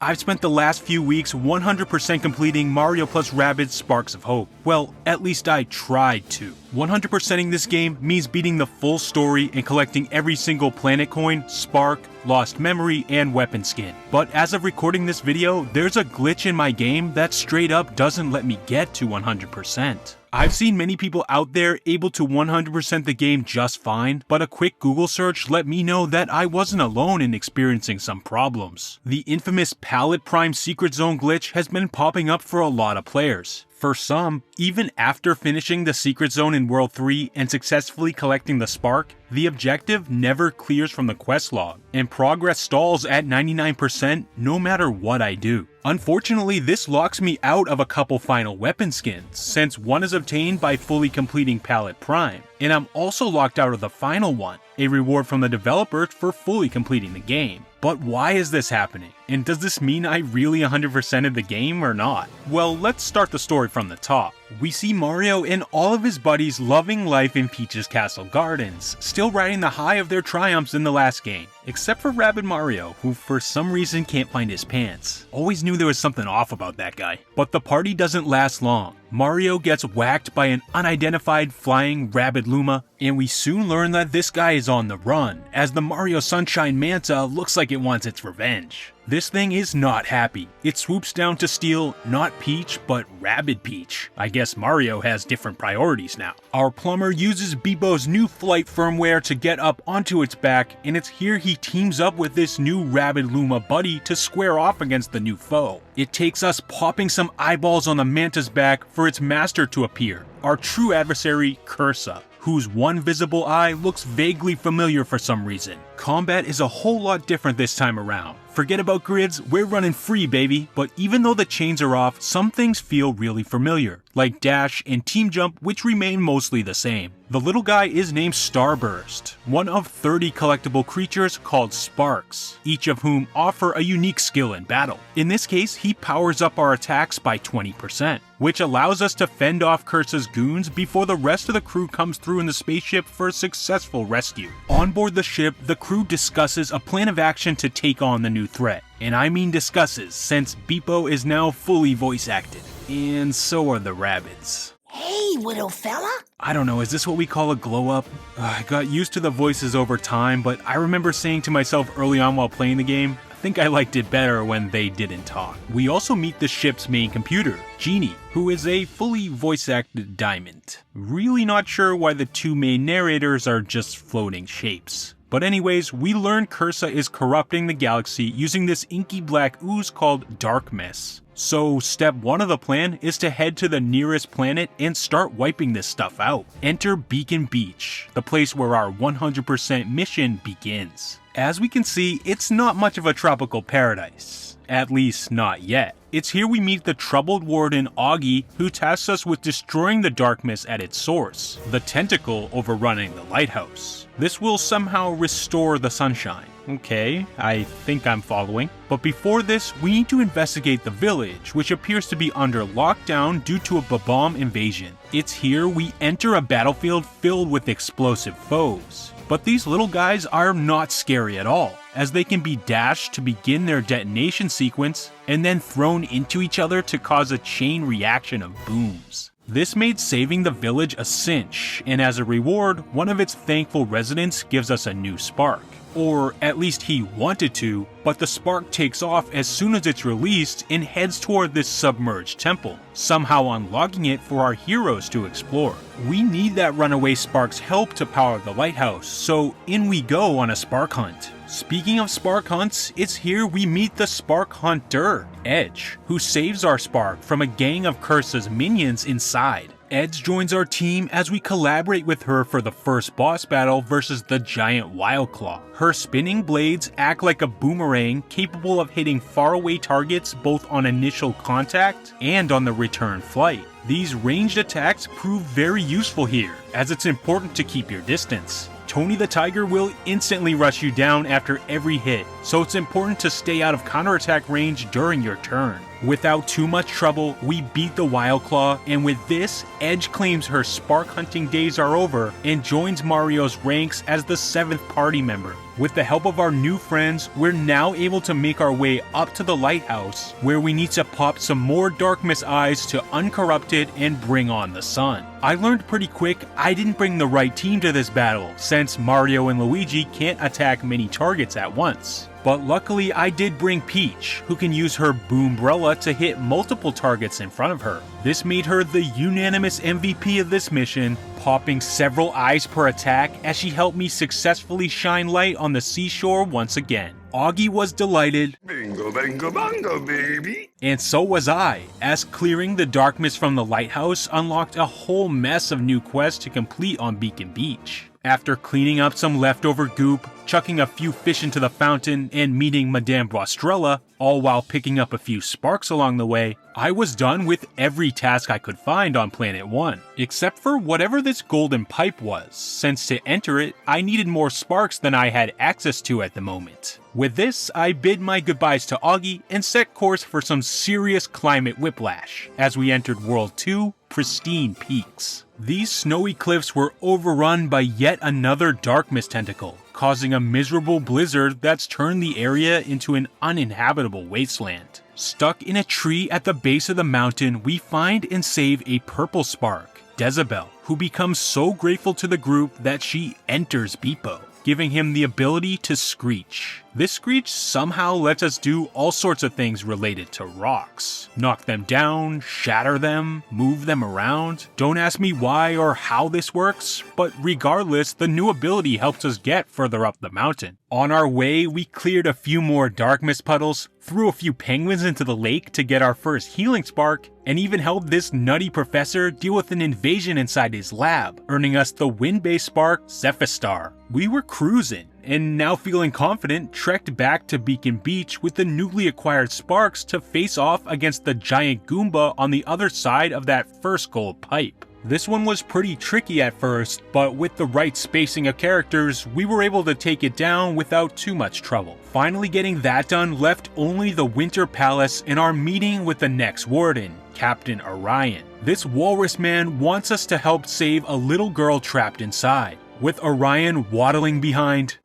I've spent the last few weeks 100% completing Mario plus Rabbids Sparks of Hope. Well, at least I tried to. 100%ing this game means beating the full story and collecting every single planet coin, spark, lost memory, and weapon skin. But as of recording this video, there's a glitch in my game that straight up doesn't let me get to 100%. I've seen many people out there able to 100% the game just fine, but a quick Google search let me know that I wasn't alone in experiencing some problems. The infamous Palette Prime Secret Zone glitch has been popping up for a lot of players. For some, even after finishing the Secret Zone in World 3 and successfully collecting the Spark, the objective never clears from the quest log, and progress stalls at 99% no matter what I do. Unfortunately, this locks me out of a couple final weapon skins, since one is obtained by fully completing Palette Prime, and I'm also locked out of the final one, a reward from the developers for fully completing the game. But why is this happening? And does this mean I really 100%ed the game or not? Well, let's start the story from the top. We see Mario and all of his buddies loving life in Peach's Castle Gardens, still riding the high of their triumphs in the last game, except for Rabbid Mario, who for some reason can't find his pants. Always knew there was something off about that guy. But the party doesn't last long. Mario gets whacked by an unidentified flying Rabid Luma, and we soon learn that this guy is on the run, as the Mario Sunshine Manta looks like it wants its revenge. This thing is not happy. It swoops down to steal not Peach, but Rabid Peach. I guess Mario has different priorities now. Our plumber uses Beebo's new flight firmware to get up onto its back, and it's here he teams up with this new Rabid Luma buddy to square off against the new foe. It takes us popping some eyeballs on the Manta's back for its master to appear, our true adversary, Cursa, whose one visible eye looks vaguely familiar for some reason. Combat is a whole lot different this time around. Forget about grids, we're running free, baby. But even though the chains are off, some things feel really familiar, like dash and team jump, which remain mostly the same. The little guy is named Starburst, one of 30 collectible creatures called Sparks, each of whom offer a unique skill in battle. In this case, he powers up our attacks by 20%, which allows us to fend off Cursa's goons before the rest of the crew comes through in the spaceship for a successful rescue. On board the ship, the crew discusses a plan of action to take on the new threat. And I mean discusses, since Beebo is now fully voice acted. And so are the Rabbids. Hey, little fella. I don't know, is this what we call a glow up? I got used to the voices over time, but I remember saying to myself early on while playing the game, I think I liked it better when they didn't talk. We also meet the ship's main computer, Genie, who is a fully voice-acted diamond. Really not sure why the two main narrators are just floating shapes. But anyways, we learn Cursa is corrupting the galaxy using this inky black ooze called Dark Mist. So step 1 of the plan is to head to the nearest planet and start wiping this stuff out. Enter Beacon Beach, the place where our 100% mission begins. As we can see, it's not much of a tropical paradise. At least not yet. It's here we meet the troubled warden Augie, who tasks us with destroying the dark mist at its source, the tentacle overrunning the lighthouse. This will somehow restore the sunshine. Okay, I think I'm following. But before this, we need to investigate the village, which appears to be under lockdown due to a Babam invasion. It's here we enter a battlefield filled with explosive foes. But these little guys are not scary at all, as they can be dashed to begin their detonation sequence, and then thrown into each other to cause a chain reaction of booms. This made saving the village a cinch, and as a reward, one of its thankful residents gives us a new spark. Or at least he wanted to, but the spark takes off as soon as it's released and heads toward this submerged temple, somehow unlocking it for our heroes to explore. We need that runaway spark's help to power the lighthouse, so in we go on a spark hunt. Speaking of spark hunts, it's here we meet the spark hunter, Edge, who saves our spark from a gang of Cursa's minions inside. Edge joins our team as we collaborate with her for the first boss battle versus the giant Wildclaw. Her spinning blades act like a boomerang capable of hitting faraway targets both on initial contact and on the return flight. These ranged attacks prove very useful here, as it's important to keep your distance. Tony the Tiger will instantly rush you down after every hit, so it's important to stay out of counterattack range during your turn. Without too much trouble, we beat the Wildclaw, and with this, Edge claims her spark hunting days are over and joins Mario's ranks as the 7th party member. With the help of our new friends, we're now able to make our way up to the lighthouse, where we need to pop some more dark mist eyes to uncorrupt it and bring on the sun. I learned pretty quick I didn't bring the right team to this battle, since Mario and Luigi can't attack many targets at once. But luckily I did bring Peach, who can use her Boombrella to hit multiple targets in front of her. This made her the unanimous MVP of this mission, popping several eyes per attack as she helped me successfully shine light on the seashore once again. Augie was delighted, Bingo, bingo, bongo, baby! And so was I, as clearing the dark mist from the lighthouse unlocked a whole mess of new quests to complete on Beacon Beach. After cleaning up some leftover goop, chucking a few fish into the fountain, and meeting Madame Bostrella, all while picking up a few sparks along the way, I was done with every task I could find on Planet 1, except for whatever this golden pipe was, since to enter it, I needed more sparks than I had access to at the moment. With this, I bid my goodbyes to Augie and set course for some serious climate whiplash, as we entered World 2, Pristine Peaks. These snowy cliffs were overrun by yet another dark mist tentacle, causing a miserable blizzard that's turned the area into an uninhabitable wasteland. Stuck in a tree at the base of the mountain, we find and save a purple spark, Dezabel, who becomes so grateful to the group that she enters Beepo, giving him the ability to screech. This screech somehow lets us do all sorts of things related to rocks. Knock them down, shatter them, move them around. Don't ask me why or how this works, but regardless, the new ability helps us get further up the mountain. On our way, we cleared a few more dark mist puddles, threw a few penguins into the lake to get our first healing spark, and even helped this nutty professor deal with an invasion inside his lab, earning us the wind-based spark Zephistar. We were cruising, and now feeling confident, trekked back to Beacon Beach with the newly acquired sparks to face off against the giant Goomba on the other side of that first gold pipe. This one was pretty tricky at first, but with the right spacing of characters, we were able to take it down without too much trouble. Finally getting that done left only the Winter Palace and our meeting with the next warden, Captain Orion. This walrus man wants us to help save a little girl trapped inside. With Orion waddling behind,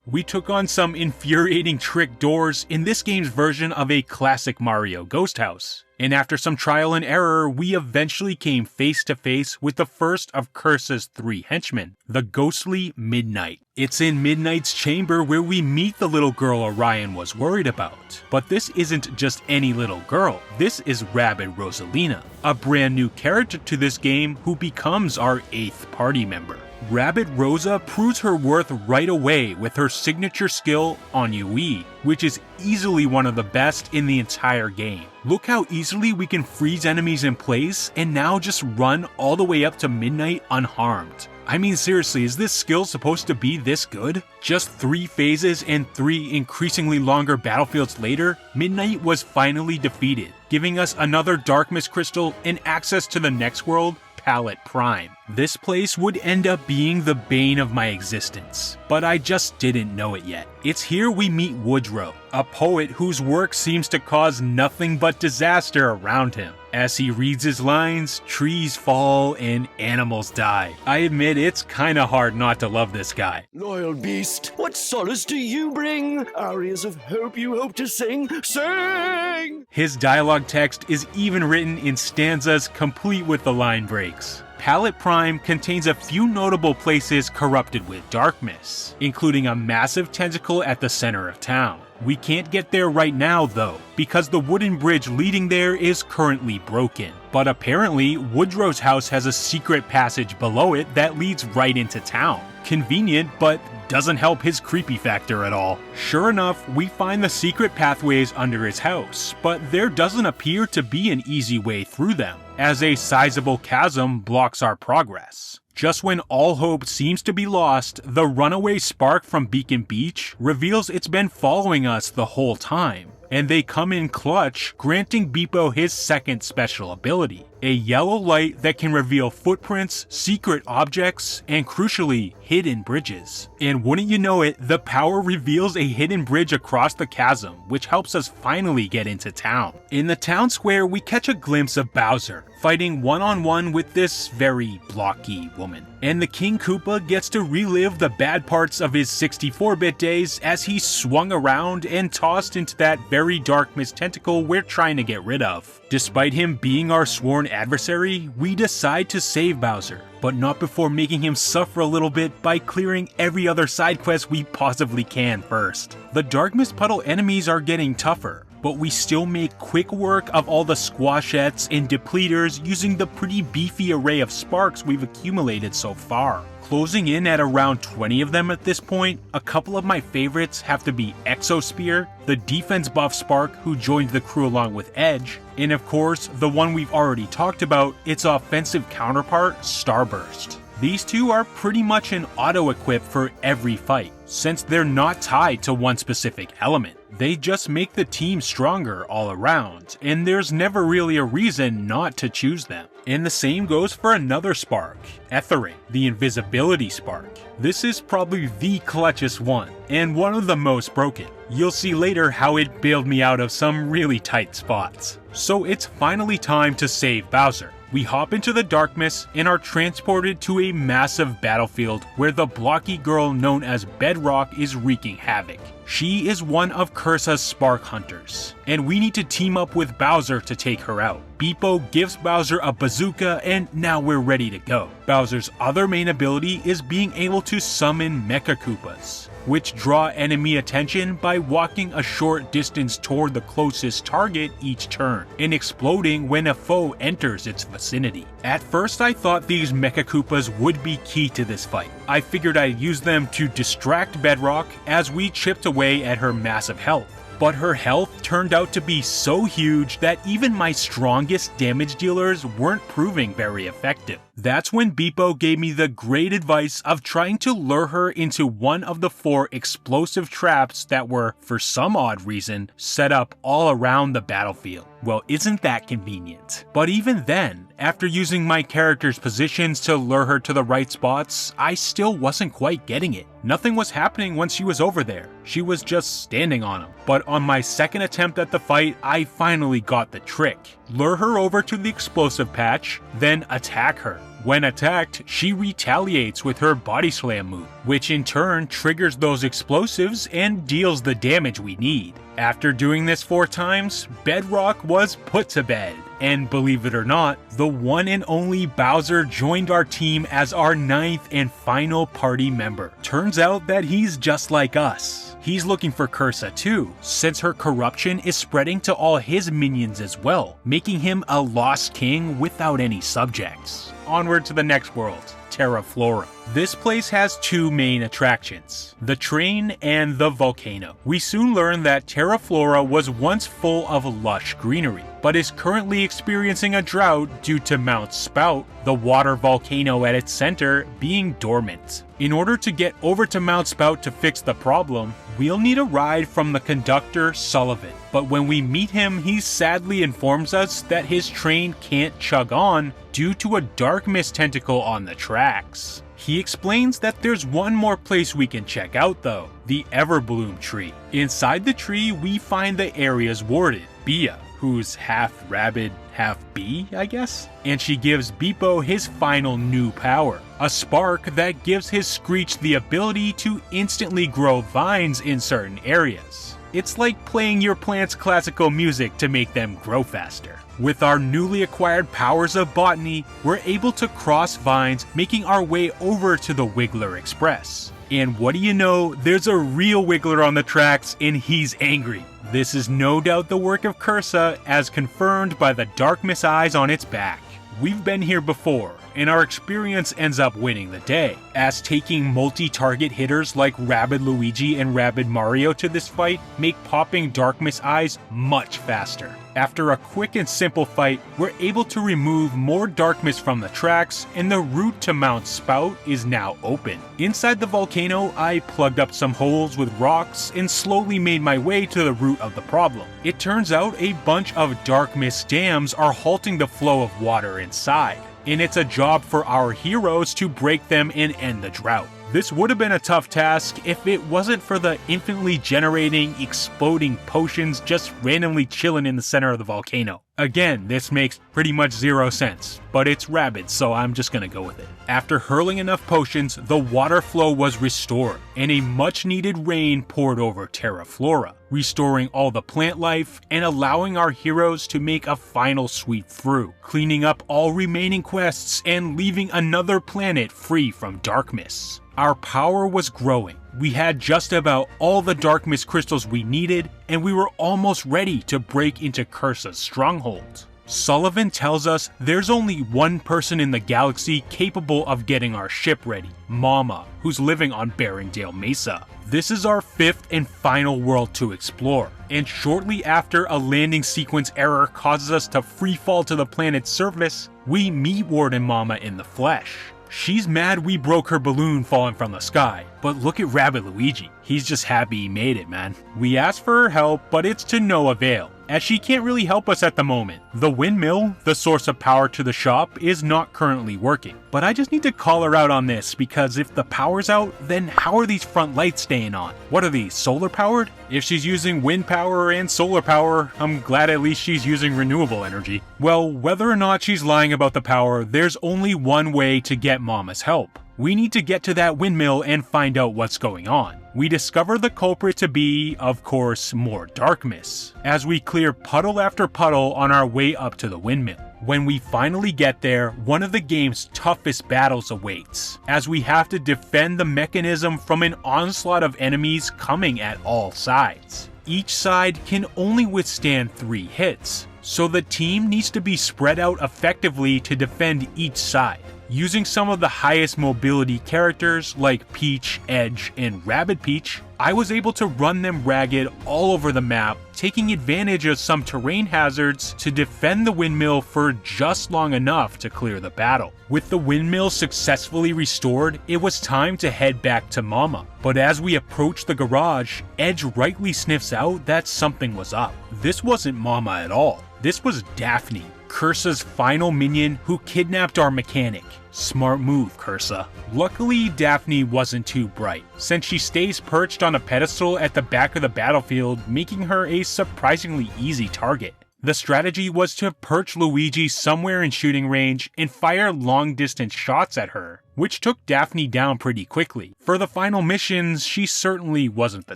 we took on some infuriating trick doors in this game's version of a classic Mario ghost house. And after some trial and error, we eventually came face to face with the first of Curse's 3 henchmen, the ghostly Midnight. It's in Midnight's chamber where we meet the little girl Orion was worried about. But this isn't just any little girl, this is Rabbid Rosalina, a brand new character to this game who becomes our 8th party member. Rabbid Rosa proves her worth right away with her signature skill on Ennui, which is easily one of the best in the entire game. Look how easily we can freeze enemies in place and now just run all the way up to Midnight unharmed. I mean seriously, is this skill supposed to be this good? Just 3 phases and 3 increasingly longer battlefields later, Midnight was finally defeated, giving us another Dark Mist Crystal and access to the next world, Palette Prime. This place would end up being the bane of my existence, but I just didn't know it yet. It's here we meet Woodrow, a poet whose work seems to cause nothing but disaster around him. As he reads his lines, trees fall and animals die. I admit it's kinda hard not to love this guy. Loyal beast, what solace do you bring? Arias of hope you hope to sing, sing! His dialogue text is even written in stanzas complete with the line breaks. Palette Prime contains a few notable places corrupted with dark mist, including a massive tentacle at the center of town. We can't get there right now though, because the wooden bridge leading there is currently broken. But apparently, Woodrow's house has a secret passage below it that leads right into town. Convenient, but doesn't help his creepy factor at all. Sure enough, we find the secret pathways under his house, but there doesn't appear to be an easy way through them, as a sizable chasm blocks our progress. Just when all hope seems to be lost, the runaway spark from Beacon Beach reveals it's been following us the whole time, and they come in clutch, granting Beepo his second special ability. a yellow light that can reveal footprints, secret objects, and crucially, hidden bridges. And wouldn't you know it, the power reveals a hidden bridge across the chasm, which helps us finally get into town. In the town square, we catch a glimpse of Bowser, fighting one-on-one with this very blocky woman. And the King Koopa gets to relive the bad parts of his 64-bit days as he's swung around and tossed into that very dark mist tentacle we're trying to get rid of. Despite him being our sworn adversary, we decide to save Bowser, but not before making him suffer a little bit by clearing every other side quest we possibly can first. The Dark Mist Puddle enemies are getting tougher, but we still make quick work of all the squashettes and depleters using the pretty beefy array of sparks we've accumulated so far. Closing in at around 20 of them at this point, a couple of my favorites have to be Exospear, the defense buff Spark who joined the crew along with Edge, and of course, the one we've already talked about, its offensive counterpart, Starburst. These two are pretty much an auto-equip for every fight, since they're not tied to one specific element. They just make the team stronger all around, and there's never really a reason not to choose them. And the same goes for another spark, Ethering, the invisibility spark. This is probably the clutchest one, and one of the most broken. You'll see later how it bailed me out of some really tight spots. So it's finally time to save Bowser. We hop into the darkness and are transported to a massive battlefield where the blocky girl known as Bedrock is wreaking havoc. She is one of Cursa's Spark Hunters, and we need to team up with Bowser to take her out. Beepo gives Bowser a bazooka, and now we're ready to go. Bowser's other main ability is being able to summon Mecha Koopas, which draw enemy attention by walking a short distance toward the closest target each turn, and exploding when a foe enters its vicinity. At first I thought these Mecha Koopas would be key to this fight. I figured I'd use them to distract Bedrock as we chipped away at her massive health. But her health turned out to be so huge that even my strongest damage dealers weren't proving very effective. That's when Beepo gave me the great advice of trying to lure her into one of the 4 explosive traps that were, for some odd reason, set up all around the battlefield. Well, isn't that convenient? But even then, after using my character's positions to lure her to the right spots, I still wasn't quite getting it. Nothing was happening once she was over there. She was just standing on him. But on my second attempt at the fight, I finally got the trick. Lure her over to the explosive patch, then attack her. When attacked, she retaliates with her body slam move, which in turn triggers those explosives and deals the damage we need. After doing this 4 times, Bedrock was put to bed, and believe it or not, the one and only Bowser joined our team as our 9th and final party member. Turns out that he's just like us. He's looking for Cursa too, since her corruption is spreading to all his minions as well, making him a lost king without any subjects. Onward to the next world, Terra Flora. This place has 2 main attractions, the train and the volcano. We soon learn that Terra Flora was once full of lush greenery, but is currently experiencing a drought due to Mount Spout, the water volcano at its center, being dormant. In order to get over to Mount Spout to fix the problem, we'll need a ride from the conductor Sullivan. But when we meet him, he sadly informs us that his train can't chug on due to a dark mist tentacle on the tracks. He explains that there's one more place we can check out though, the Everbloom tree. Inside the tree, we find the area's warden, Bia, who's half rabbit, half bee, I guess? And she gives Beepo his final new power, a spark that gives his Screech the ability to instantly grow vines in certain areas. It's like playing your plants classical music to make them grow faster. With our newly acquired powers of botany, we're able to cross vines, making our way over to the Wiggler Express. And what do you know, there's a real Wiggler on the tracks and he's angry. This is no doubt the work of Cursa, as confirmed by the dark mist eyes on its back. We've been here before, and our experience ends up winning the day, as taking multi-target hitters like Rabbid Luigi and Rabbid Mario to this fight make popping Dark Mist eyes much faster. After a quick and simple fight, we're able to remove more Dark Mist from the tracks, and the route to Mount Spout is now open. Inside the volcano, I plugged up some holes with rocks and slowly made my way to the root of the problem. It turns out a bunch of Dark Mist dams are halting the flow of water inside, and it's a job for our heroes to break them and end the drought. This would have been a tough task if it wasn't for the infinitely generating, exploding potions just randomly chilling in the center of the volcano. Again, this makes pretty much zero sense, but it's Rabbids, so I'm just gonna go with it. After hurling enough potions, the water flow was restored, and a much needed rain poured over Terra Flora, restoring all the plant life and allowing our heroes to make a final sweep through, cleaning up all remaining quests and leaving another planet free from dark mists. Our power was growing. We had just about all the Dark Mist crystals we needed, and we were almost ready to break into Cursa's stronghold. Sullivan tells us there's only one person in the galaxy capable of getting our ship ready, Mama, who's living on Barringdale Mesa. This is our fifth and final world to explore, and shortly after a landing sequence error causes us to free fall to the planet's surface, we meet Warden Mama in the flesh. She's mad we broke her balloon falling from the sky, but look at Rabbid Luigi. He's just happy he made it, man. We asked for her help, but it's to no avail, as she can't really help us at the moment. The windmill, the source of power to the shop, is not currently working. But I just need to call her out on this, because if the power's out, then how are these front lights staying on? What are these, solar powered? If she's using wind power and solar power, I'm glad at least she's using renewable energy. Well, whether or not she's lying about the power, there's only one way to get Mama's help. We need to get to that windmill and find out what's going on. We discover the culprit to be, of course, more dark mists, as we clear puddle after puddle on our way up to the windmill. When we finally get there, one of the game's toughest battles awaits, as we have to defend the mechanism from an onslaught of enemies coming at all sides. Each side can only withstand 3 hits, so the team needs to be spread out effectively to defend each side. Using some of the highest mobility characters like Peach, Edge, and Rabbid Peach, I was able to run them ragged all over the map, taking advantage of some terrain hazards to defend the windmill for just long enough to clear the battle. With the windmill successfully restored, it was time to head back to Mama. But as we approach the garage, Edge rightly sniffs out that something was up. This wasn't Mama at all. This was Daphne, Cursa's final minion who kidnapped our mechanic. Smart move, Cursa. Luckily, Daphne wasn't too bright, since she stays perched on a pedestal at the back of the battlefield, making her a surprisingly easy target. The strategy was to perch Luigi somewhere in shooting range and fire long-distance shots at her, which took Daphne down pretty quickly. For the final missions, she certainly wasn't the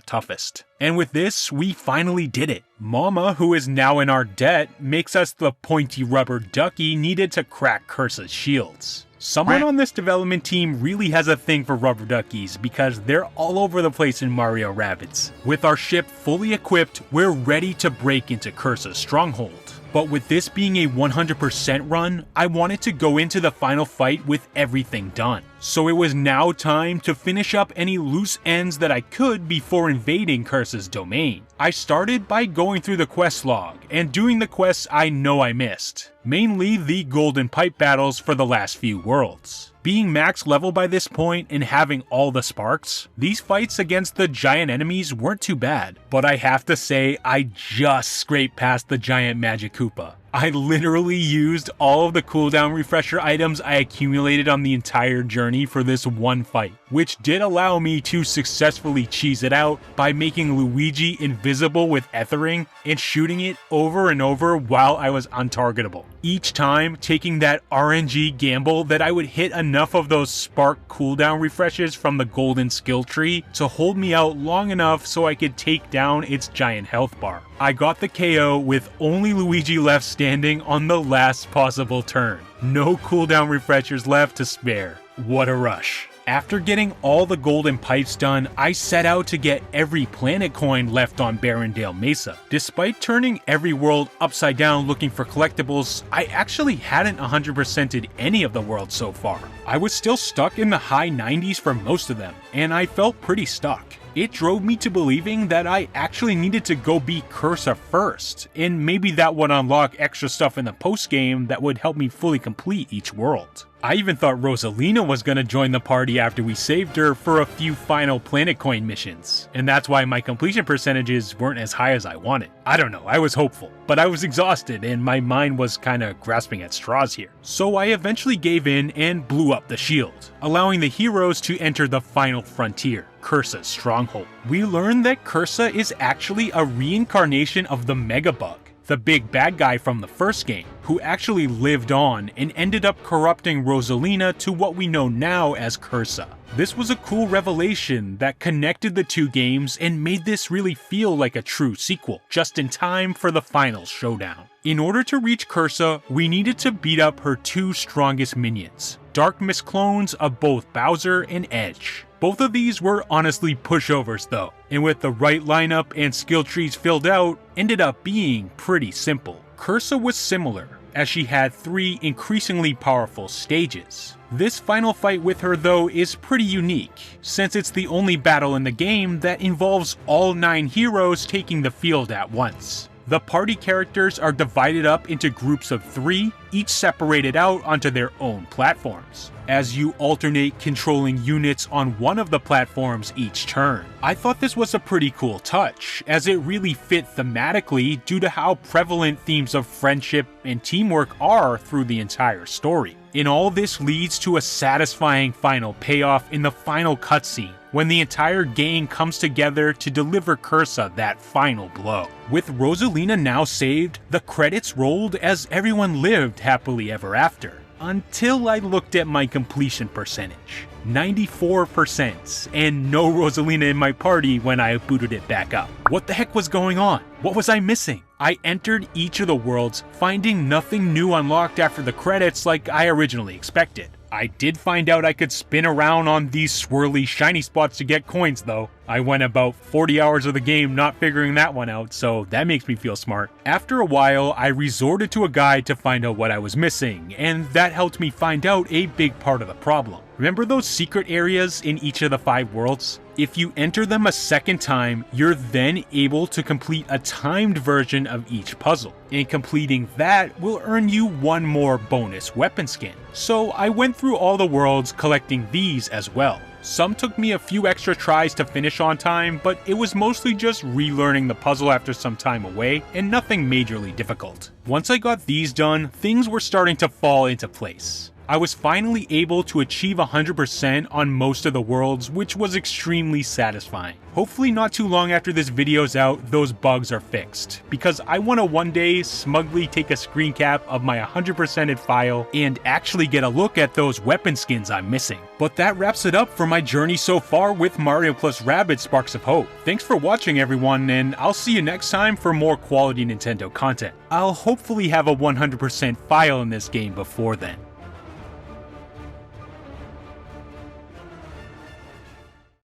toughest. And with this, we finally did it. Mama, who is now in our debt, makes us the pointy rubber ducky needed to crack Cursa's shields. Someone on this development team really has a thing for rubber duckies because they're all over the place in Mario Rabbids. With our ship fully equipped, we're ready to break into Cursa's stronghold. But with this being a 100% run, I wanted to go into the final fight with everything done. So it was now time to finish up any loose ends that I could before invading Cursa's domain. I started by going through the quest log and doing the quests I know I missed, mainly the golden pipe battles for the last few worlds. Being max level by this point and having all the sparks, these fights against the giant enemies weren't too bad, but I have to say I just scraped past the giant Magic Koopa. I literally used all of the cooldown refresher items I accumulated on the entire journey for this one fight, which did allow me to successfully cheese it out by making Luigi invisible with Ethering and shooting it over and over while I was untargetable. Each time taking that RNG gamble that I would hit enough of those spark cooldown refreshes from the golden skill tree to hold me out long enough so I could take down its giant health bar. I got the KO with only Luigi left standing on the last possible turn. No cooldown refreshers left to spare. What a rush. After getting all the golden pipes done, I set out to get every planet coin left on Barrendale Mesa. Despite turning every world upside down looking for collectibles, I actually hadn't 100%ed any of the worlds so far. I was still stuck in the high 90s for most of them, and I felt pretty stuck. It drove me to believing that I actually needed to go beat Cursa first, and maybe that would unlock extra stuff in the post-game that would help me fully complete each world. I even thought Rosalina was gonna join the party after we saved her for a few final planet coin missions, and that's why my completion percentages weren't as high as I wanted. I don't know, I was hopeful, but I was exhausted and my mind was kinda grasping at straws here. So I eventually gave in and blew up the shield, allowing the heroes to enter the final frontier, Cursa's stronghold. We learned that Cursa is actually a reincarnation of the Megabug, the big bad guy from the first game, who actually lived on and ended up corrupting Rosalina to what we know now as Cursa. This was a cool revelation that connected the two games and made this really feel like a true sequel, just in time for the final showdown. In order to reach Cursa, we needed to beat up her two strongest minions, Dark Mist clones of both Bowser and Edge. Both of these were honestly pushovers though, and with the right lineup and skill trees filled out, ended up being pretty simple. Cursa was similar, as she had 3 increasingly powerful stages. This final fight with her though is pretty unique, since it's the only battle in the game that involves all 9 heroes taking the field at once. The party characters are divided up into groups of 3, each separated out onto their own platforms, as you alternate controlling units on one of the platforms each turn. I thought this was a pretty cool touch, as it really fit thematically due to how prevalent themes of friendship and teamwork are through the entire story. And all this leads to a satisfying final payoff in the final cutscene, when the entire gang comes together to deliver Cursa that final blow. With Rosalina now saved, the credits rolled as everyone lived happily ever after. Until I looked at my completion percentage. 94%, and no Rosalina in my party when I booted it back up. What the heck was going on? What was I missing? I entered each of the worlds, finding nothing new unlocked after the credits like I originally expected. I did find out I could spin around on these swirly shiny spots to get coins though. I went about 40 hours of the game not figuring that one out, so that makes me feel smart. After a while, I resorted to a guide to find out what I was missing, and that helped me find out a big part of the problem. Remember those secret areas in each of the 5 worlds? If you enter them a second time, you're then able to complete a timed version of each puzzle, and completing that will earn you 1 more bonus weapon skin. So I went through all the worlds collecting these as well. Some took me a few extra tries to finish on time, but it was mostly just relearning the puzzle after some time away, and nothing majorly difficult. Once I got these done, things were starting to fall into place. I was finally able to achieve 100% on most of the worlds, which was extremely satisfying. Hopefully not too long after this video's out, those bugs are fixed, because I want to one day smugly take a screen cap of my 100%ed file and actually get a look at those weapon skins I'm missing. But that wraps it up for my journey so far with Mario plus Rabbids Sparks of Hope. Thanks for watching everyone, and I'll see you next time for more quality Nintendo content. I'll hopefully have a 100% file in this game before then.